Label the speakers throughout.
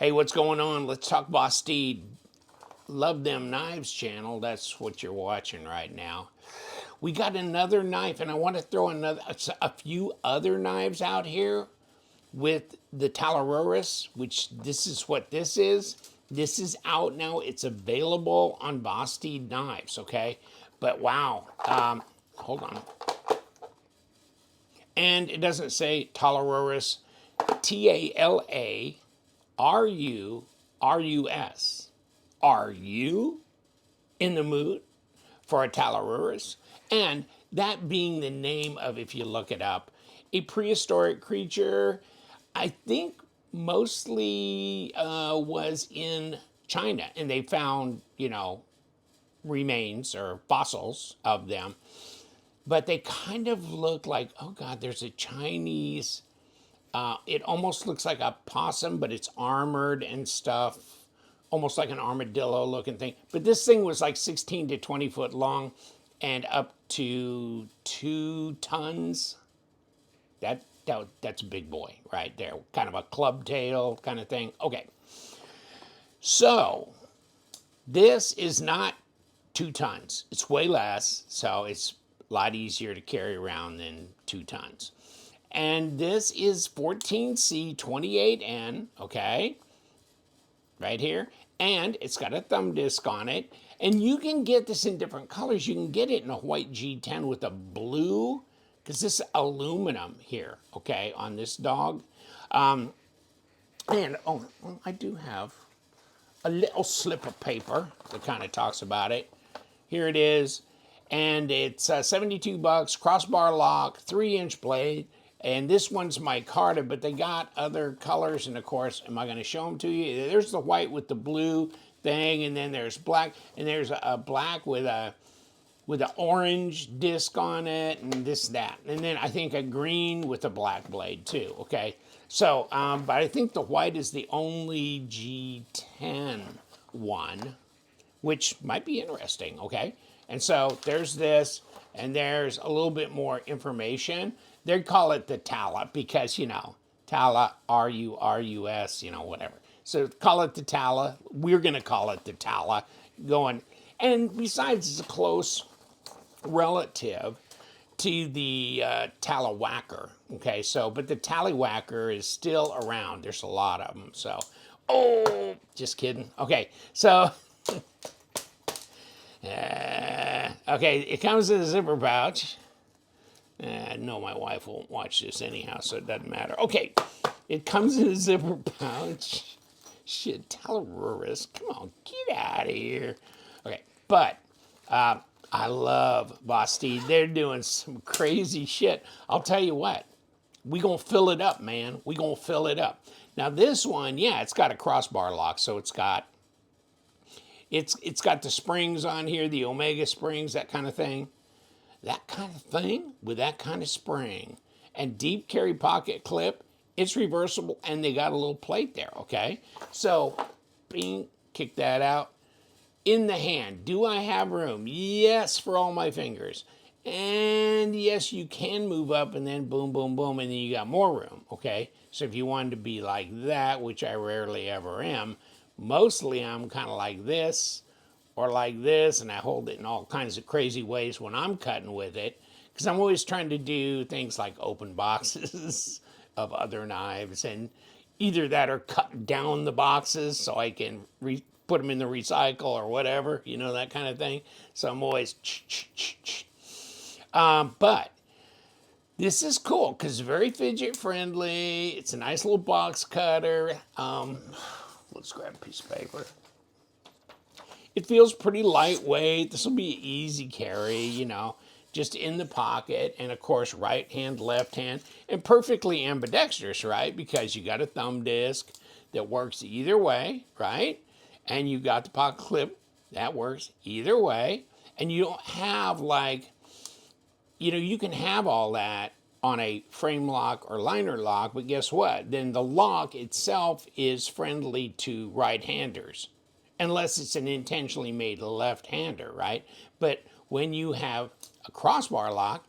Speaker 1: Hey, what's going on? Let's talk Vosteed. Love Them Knives channel. That's what you're watching right now. We got another knife, and I want to throw a few other knives out here with the Talarurus, which this is what this is. This is out now. It's available on Vosteed Knives, okay? But wow, hold on. And it doesn't say Talarurus, Talarurus. Are you in the mood for a Talarurus? And that being the name of, if you look it up, a prehistoric creature, I think mostly was in China, and they found, remains or fossils of them. But they kind of look like, oh God, there's a Chinese, it almost looks like a possum, but it's armored and stuff, almost like an armadillo looking thing. But this thing was like 16 to 20 foot long and up to 2 tons. That's a big boy right there. Kind of a club tail kind of thing. Okay. So this is not 2 tons. It's way less. So it's a lot easier to carry around than 2 tons. And this is 14C28N, okay? Right here. And it's got a thumb disc on it. And you can get this in different colors. You can get it in a white G10 with a blue, because this is aluminum here, okay, on this dog. And, oh, I do have a little slip of paper that kind of talks about it. Here it is. And it's $72, crossbar lock, 3-inch blade. And this one's micarta, but they got other colors. And of course, am I going to show them to you? There's the white with the blue thing, and then there's black, and there's a black with an orange disc on it, and that. And then I think a green with a black blade too, okay? So, but I think the white is the only G10 one, which might be interesting, okay? And so there's this, and there's a little bit more information. They call it the Tala because, Tala, R-U-R-U-S, whatever. So call it the Tala. We're going to call it the Tala. And besides, it's a close relative to the Tallywhacker. Okay, so, but the Tallywhacker is still around. There's a lot of them. So, oh, just kidding. Okay, so, okay, it comes in a zipper pouch. No, my wife won't watch this anyhow, so it doesn't matter. Okay, it comes in a zipper pouch. Shit, Talarurus, come on, get out of here. Okay, but I love Vosteed. They're doing some crazy shit. I'll tell you what, we gonna fill it up, man. We gonna fill it up. Now this one, yeah, it's got a crossbar lock, so it's got the springs on here, the Omega springs, that kind of thing. That kind of thing with that kind of spring and deep carry pocket clip, it's reversible, and they got a little plate there, okay? So, bing, kick that out. In the hand, do I have room? Yes, for all my fingers. And yes, you can move up and then boom, boom, boom, and then you got more room, okay? So if you wanted to be like that, which I rarely ever am, mostly I'm kind of like this, or like this, and I hold it in all kinds of crazy ways when I'm cutting with it, because I'm always trying to do things like open boxes of other knives, and either that or cut down the boxes so I can put them in the recycle or whatever, that kind of thing. So I'm always but this is cool because it's very fidget friendly. It's a nice little box cutter. Let's grab a piece of paper. It feels pretty lightweight. This will be an easy carry, just in the pocket. And of course, right hand, left hand, and perfectly ambidextrous, right? Because you got a thumb disc that works either way, right? And you got the pocket clip that works either way. And you don't have you can have all that on a frame lock or liner lock, but guess what? Then the lock itself is friendly to right-handers, unless it's an intentionally made left-hander, right? But when you have a crossbar lock,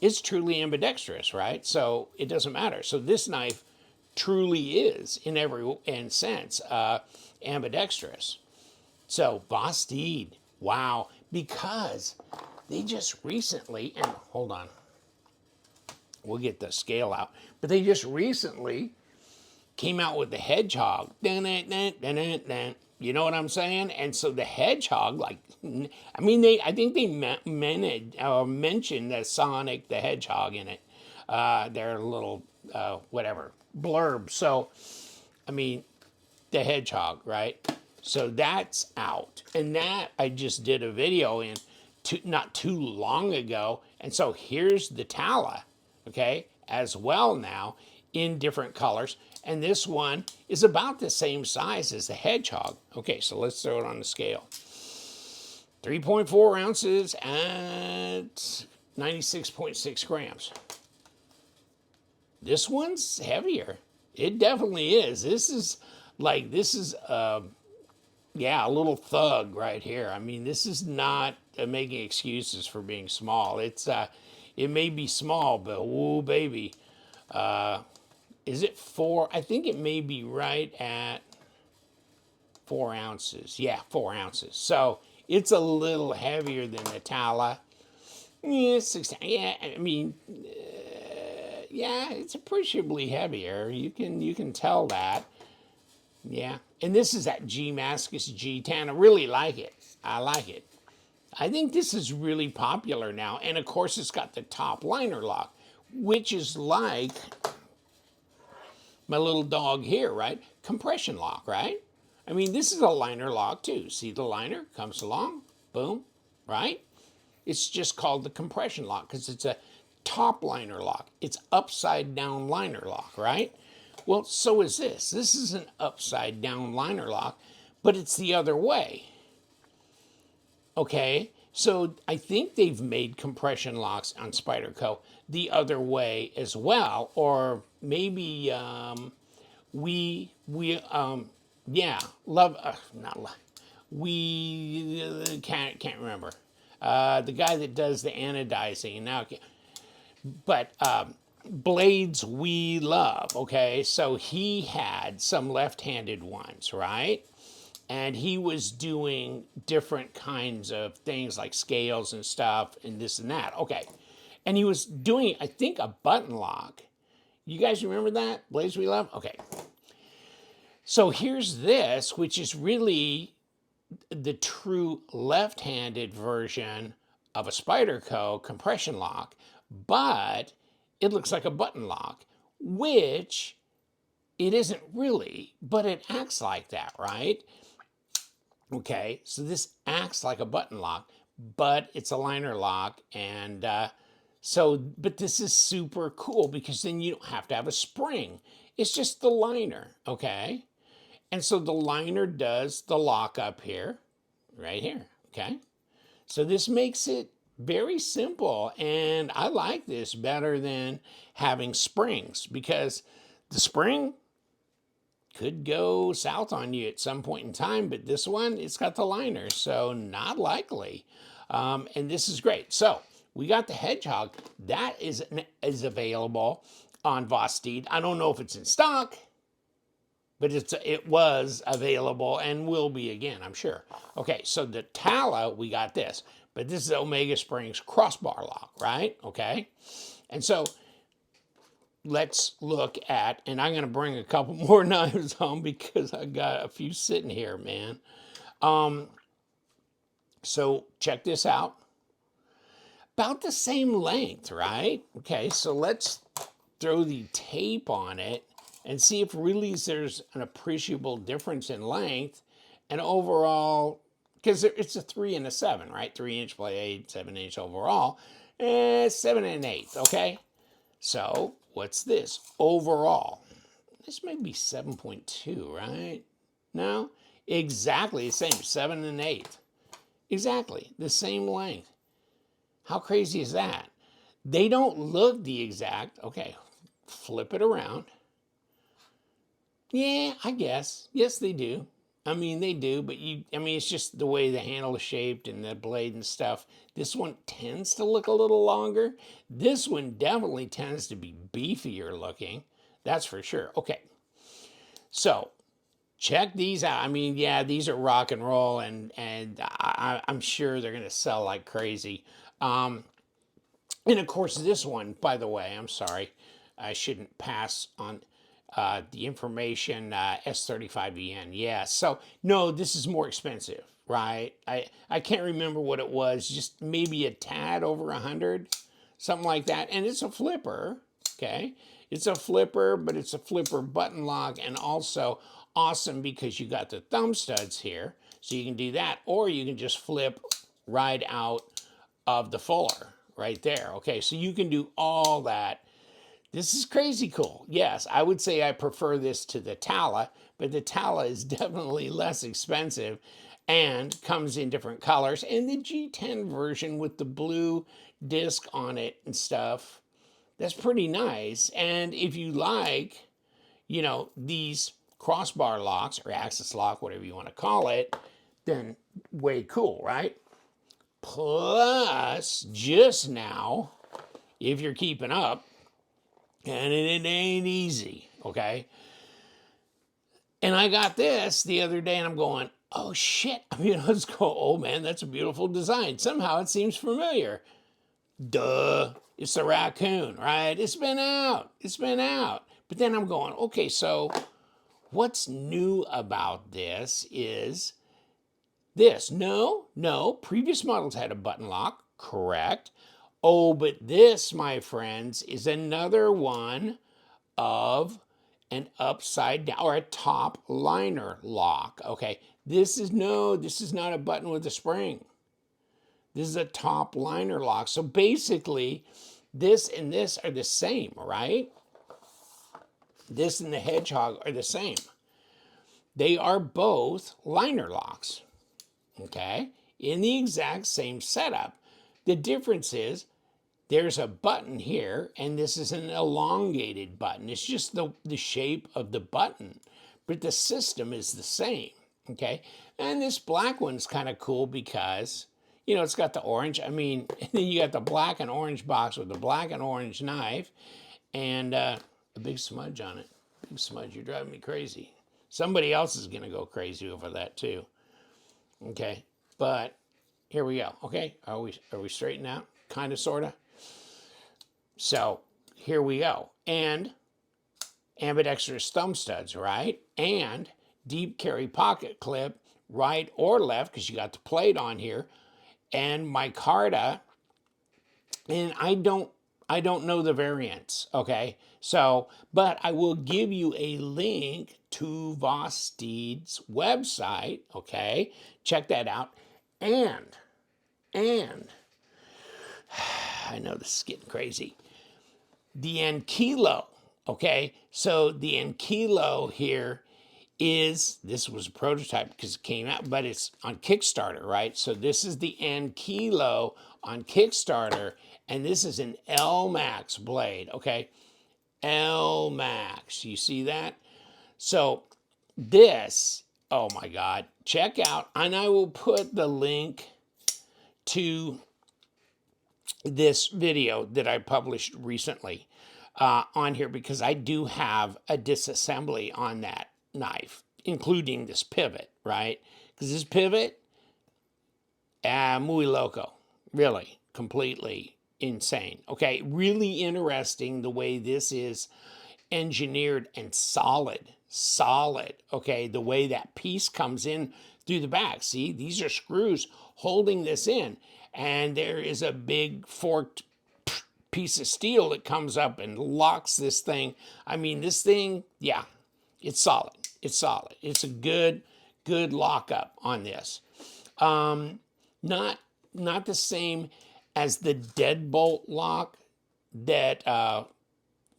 Speaker 1: it's truly ambidextrous, right? So it doesn't matter. So this knife truly is in every sense ambidextrous. So Vosteed, wow, because they just recently, and hold on, we'll get the scale out, but they just recently came out with the Hedgehog. Dun, dun, dun, dun, dun, dun. You know what I'm saying? And so the Hedgehog, like, I mean, I think they mentioned the Sonic the Hedgehog in it. Their little, whatever, blurb. So, I mean, the Hedgehog, right? So that's out. And that I just did a video in not too long ago. And so here's the Tala, okay, as well now in different colors. And this one is about the same size as the Hedgehog. Okay, so let's throw it on the scale. 3.4 ounces at 96.6 grams. This one's heavier. It definitely is. This is yeah, a little thug right here. I mean, this is not making excuses for being small. It may be small, but whoa, baby. Is it 4? I think it may be right at 4 ounces. Yeah, 4 ounces. So it's a little heavier than the Tala. Yeah, 6. Yeah, I mean, yeah, it's appreciably heavier. You can tell that. Yeah, and this is that G Mascus G10. I really like it. I like it. I think this is really popular now. And of course, it's got the top liner lock, which is like my little dog here, right? Compression lock, right? I mean, this is a liner lock too. See the liner comes along, boom, right? It's just called the compression lock because it's a top liner lock. It's upside down liner lock, right? Well, so is this. This is an upside down liner lock, but it's the other way. Okay, so I think they've made compression locks on Spyderco the other way as well, or maybe yeah, love not love. We can't remember the guy that does the anodizing now, but blades we love. Okay, so he had some left-handed ones, right? And he was doing different kinds of things like scales and stuff and this and that. Okay, and he was doing, I think, a button lock. You guys remember that? Blades we love? Okay. So here's this, which is really the true left-handed version of a Spyderco compression lock, but it looks like a button lock, which it isn't really, but it acts like that, right? Okay, so this acts like a button lock, but it's a liner lock, and but this is super cool because then you don't have to have a spring. It's just the liner, okay? And so the liner does the lock up here, right here, okay? So this makes it very simple, and I like this better than having springs because the spring could go south on you at some point in time, but this one, it's got the liner, so not likely. And this is great. So we got the Hedgehog. That is available on Vosteed. I don't know if it's in stock, but it was available and will be again, I'm sure. Okay, so the Tala, we got this, but this is Omega Springs crossbar lock, right? Okay, and so let's look at, and I'm going to bring a couple more knives home because I got a few sitting here, man. So check this out. About the same length, right? Okay, so let's throw the tape on it and see if really there's an appreciable difference in length and overall, because it's a 3 and a 7, right? 3-inch blade, 7-inch overall, 7 1/8, okay? So what's this overall? This may be 7.2, right? No, exactly the same, 7 1/8. Exactly the same length. How crazy is that? They don't look the exact. Okay, flip it around. Yeah, I guess. Yes, they do. I mean, they do, but it's just the way the handle is shaped and the blade and stuff. This one tends to look a little longer. This one definitely tends to be beefier looking. That's for sure. Okay, So check these out. I mean, yeah, these are rock and roll, and I'm sure they're gonna sell like crazy. Um, and of course, this one, by the way, I'm sorry, I shouldn't pass on the information. S35EN, yeah. So no, this is more expensive, right? I can't remember what it was, just maybe a tad over 100, something like that. And it's a flipper, okay? It's a flipper, but it's a flipper button lock, and also awesome because you got the thumb studs here, so you can do that, or you can just flip right out of the fuller right there. Okay, so you can do all that. This is crazy cool. Yes, I would say I prefer this to the Tala, but the Tala is definitely less expensive and comes in different colors. And the G10 version with the blue disc on it and stuff, that's pretty nice. And if you like, you know, these crossbar locks or axis lock, whatever you want to call it, then way cool, right? Plus, just now, if you're keeping up, and it ain't easy, okay? And I got this the other day, and I'm going, oh shit. I mean, let's go, oh man, that's a beautiful design. Somehow it seems familiar. Duh, it's the Raccoon, right? It's been out. It's been out. But then I'm going, okay, so what's new about this is this. No, previous models had a button lock, correct. Oh, but this, my friends, is another one of an upside down or a top liner lock. Okay, this is not a button with a spring. This is a top liner lock. So basically, this and this are the same, right? This and the Hedgehog are the same. They are both liner locks, okay, in the exact same setup. The difference is there's a button here, and this is an elongated button. It's just the shape of the button, but the system is the same, okay? And this black one's kind of cool because, you know, it's got the orange. I mean, and then you got the black and orange box with the black and orange knife and a big smudge on it. Big smudge, you're driving me crazy. Somebody else is going to go crazy over that too, okay? But here we go, okay? Are we straightened out? Kind of, sort of? So here we go. And ambidextrous thumb studs, right? And deep carry pocket clip, right or left, because you got the plate on here. And micarta, and I don't know the variants, okay? So, but I will give you a link to Vosteed's website, okay? Check that out. And I know this is getting crazy. The Enkilo, okay? So the Enkilo here this was a prototype because it came out, but it's on Kickstarter, right? So this is the Enkilo on Kickstarter, and this is an L Max blade, okay? L Max, you see that? So this, oh my God, check out, and I will put the link to this video that I published recently on here because I do have a disassembly on that knife, including this pivot, right? Because this pivot, muy loco, really, completely insane. Okay, really interesting the way this is engineered and solid, okay, the way that piece comes in through the back. See, these are screws holding this in, and there is a big forked piece of steel that comes up and locks this thing. I mean, this thing, yeah, it's solid. It's solid. It's a good lockup on this. Not the same as the deadbolt lock that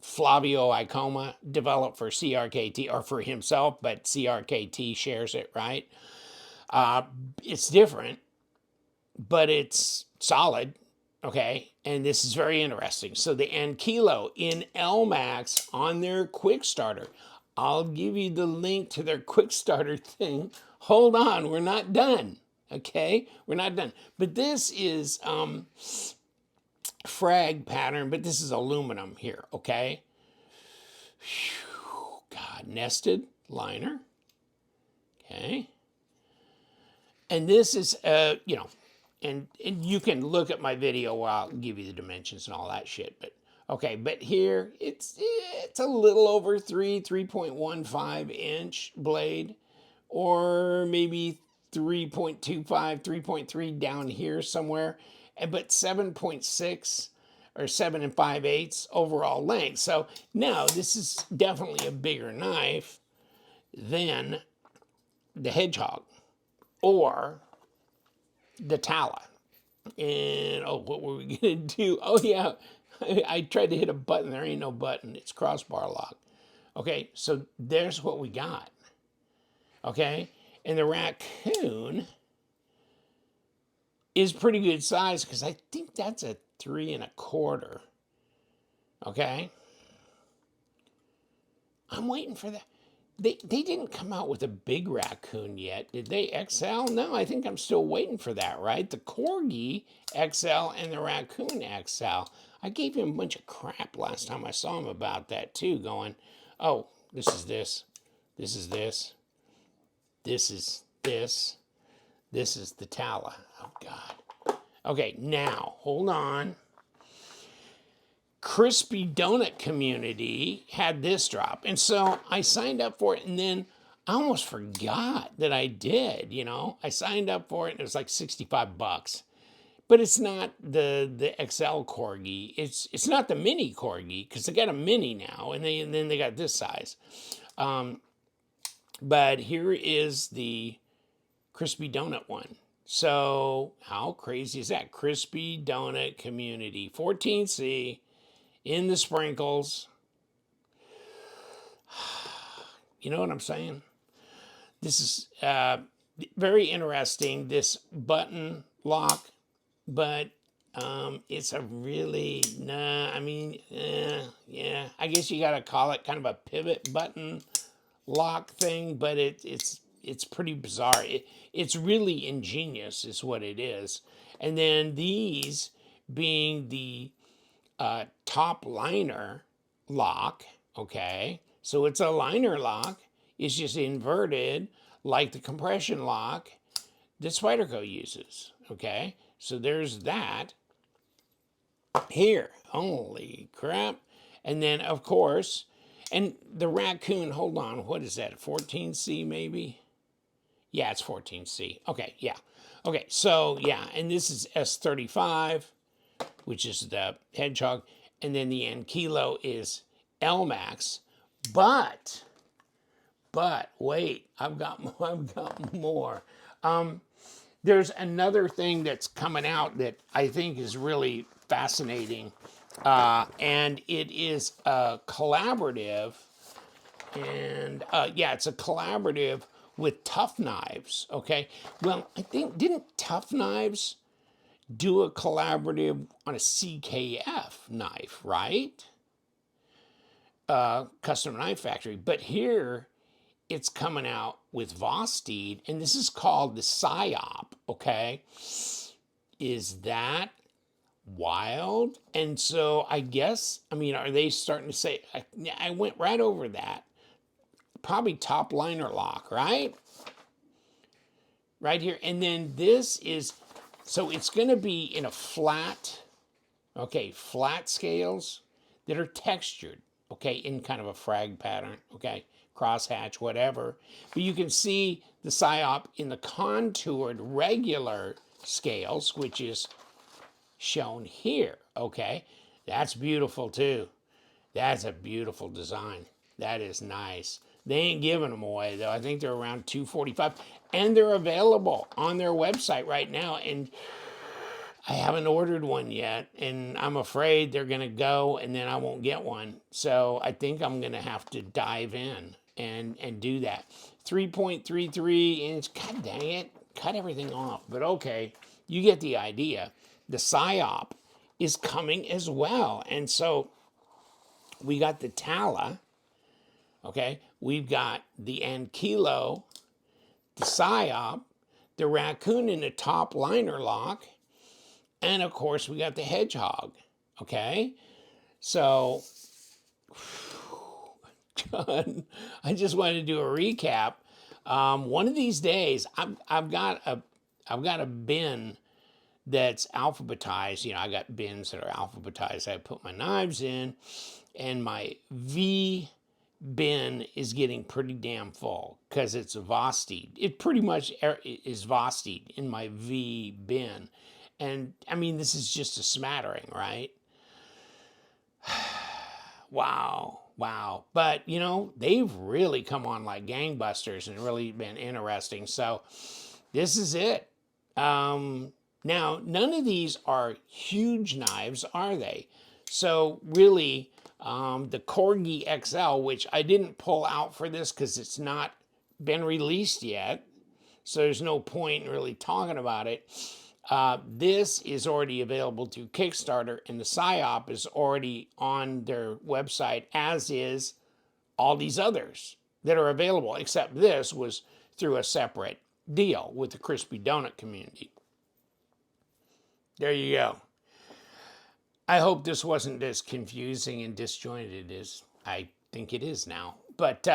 Speaker 1: Flavio Icoma developed for CRKT, or for himself, but CRKT shares it, right? It's different, but it's solid, okay? And this is very interesting. So the Enkilo in LMAX on their quick starter. I'll give you the link to their quick starter thing. Hold on, we're not done, okay? We're not done. But this is frag pattern, but this is aluminum here, okay? Whew, God, nested. liner. Okay. And this is, you know, and you can look at my video where I'll give you the dimensions and all that shit. But okay, but here it's a little over 3.15 inch blade, or maybe 3.25, 3.3 down here somewhere, but 7.6 or 7 5/8 overall length. So now this is definitely a bigger knife than the Hedgehog or the Tala. And oh, what were we gonna do? Oh yeah, I tried to hit a button. There ain't no button. It's crossbar lock. Okay, so there's what we got. Okay, and the Raccoon is pretty good size because I think that's a 3 1/4. Okay, I'm waiting for that. They didn't come out with a big Raccoon yet, did they? XL? No, I think I'm still waiting for that, right? The Corgi XL and the Raccoon XL. I gave him a bunch of crap last time I saw him about that too, going, oh, this is this, this is this, this is this, this is the Tala. Oh, God. Okay, now, hold on. Crispy Donut Community had this drop. And so I signed up for it, and then I almost forgot that I did, you know. I signed up for it, and it was like 65 bucks. But it's not the XL Corgi. It's not the mini Corgi, because they got a mini now, and then they got this size. But here is the Crispy Donut one. So how crazy is that? Crispy Donut Community, 14C. In the sprinkles. You know what I'm saying? This is very interesting, this button lock, but it's a really, yeah, I guess you got to call it kind of a pivot button lock thing, but it's pretty bizarre. It's really ingenious is what it is. And then these being the top liner lock, okay? So it's a liner lock. It's just inverted like the compression lock that Spyderco uses, okay? So there's that. Here, holy crap. And then, of course, and the Raccoon, hold on, what is that, 14C maybe? Yeah, it's 14C. Okay, yeah. Okay, so yeah, and this is S35, which is the Hedgehog, and then the Enkilo is LMAX. But wait, I've got more. There's another thing that's coming out that I think is really fascinating, and it is a collaborative, and yeah, it's a collaborative with Tough Knives. Okay, well, I think didn't Tough Knives do a collaborative on a CKF knife, right? Custom Knife Factory. But here it's coming out with Vosteed, and this is called the PSYOP, okay? Is that wild? And so I guess, I mean, are they starting to say, I went right over that. Probably top liner lock, right? Right here. And then this is, so it's going to be in a flat, okay, flat scales that are textured, okay, in kind of a frag pattern, okay, crosshatch, whatever. But you can see the PSYOP in the contoured regular scales, which is shown here, okay? That's beautiful too. That's a beautiful design. That is nice. They ain't giving them away though. I think they're around $245, and they're available on their website right now. And I haven't ordered one yet, and I'm afraid they're gonna go and then I won't get one. So I think I'm gonna have to dive in and do that. 3.33 inch, god dang it, cut everything off. But okay, you get the idea. The PSYOP is coming as well. And so we got the Tala, okay? We've got the Enkilo, the PSYOP, the Raccoon in the top liner lock, and of course we got the Hedgehog, okay? So, done. I just wanted to do a recap. One of these days, I've got a bin that's alphabetized. You know, I got bins that are alphabetized. I put my knives in, and my V bin is getting pretty damn full because it's a Vosteed. It pretty much is Vosteed in my V bin. And I mean, this is just a smattering, right? Wow, wow. But, you know, they've really come on like gangbusters and really been interesting. So this is it. Now, none of these are huge knives, are they? So really, the Corgi XL, which I didn't pull out for this because it's not been released yet, so there's no point in really talking about it. This is already available through Kickstarter, and the PSYOP is already on their website, as is all these others that are available, except this was through a separate deal with the Crispy Donut community. There you go. I hope this wasn't as confusing and disjointed as I think it is now. But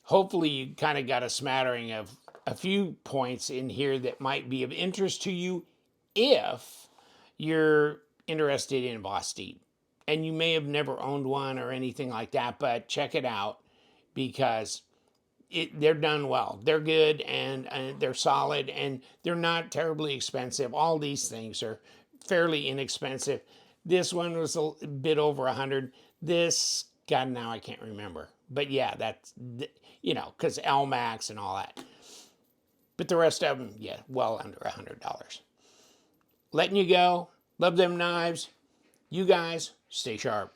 Speaker 1: hopefully you kind of got a smattering of a few points in here that might be of interest to you if you're interested in Vosteed. And you may have never owned one or anything like that, but check it out because they're done well. They're good and they're solid and they're not terribly expensive. All these things are fairly inexpensive. This one was a bit over 100. This, God, now I can't remember. But yeah, that's, you know, because LMAX and all that. But the rest of them, yeah, well under $100. Letting you go. Love them knives. You guys, stay sharp.